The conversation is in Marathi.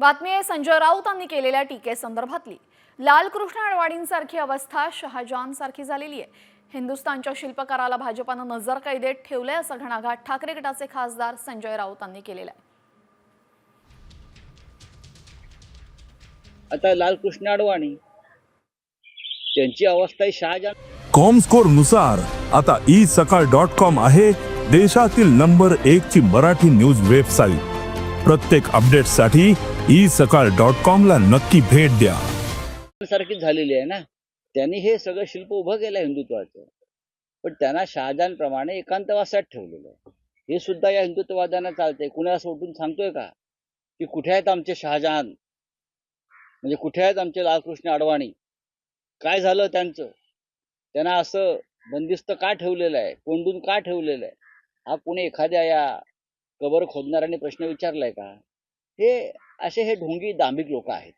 बातमी आहे संजय राऊतांनी केलेल्या टीकेसंदर्भातली। लालकृष्ण अडवाणींसारखी अवस्था शहाजहानसारखी झालेली आहे। हिंदुस्थानच्या शिल्पकाराला भाजपानं नजरकैदेत ठेवलंय असा घणाघात ठाकरे गटाचे खासदार संजय राऊतांनी केलेला आहे। आता लालकृष्ण अडवाणी त्यांची अवस्था ही शहाजहान। कॉमस्कोर नुसार आता isakal.com आहे देशातील नंबर 1 ची मराठी न्यूज वेबसाईट। प्रत्येक अपडेटसाठी isakal.com ला नक्की भेट द्या। सारखीच झालेली आहे ना, त्यांनी हे सगळं शिल्प उभं केलं हिंदुत्वाचं, पण त्यांना शहाजहान प्रमाणे एकांतवासात ठेवलेलं आहे। हे सुद्धा या हिंदुत्ववाद्यांना चालतंय। कुणाला असं उठून सांगतोय का की कुठे आहेत आमचे शहाजहान, म्हणजे कुठे आहेत आमचे लालकृष्ण अडवाणी, काय झालं त्यांचं, त्यांना असं बंदिस्त का ठेवलेलं आहे, कोंडून का ठेवलेलं आहे? हा कोणी एखाद्या या कबर खोदणाऱ्यांनी प्रश्न विचारलाय का? हे असे हे ढोंगी दांभिक लोक आहेत।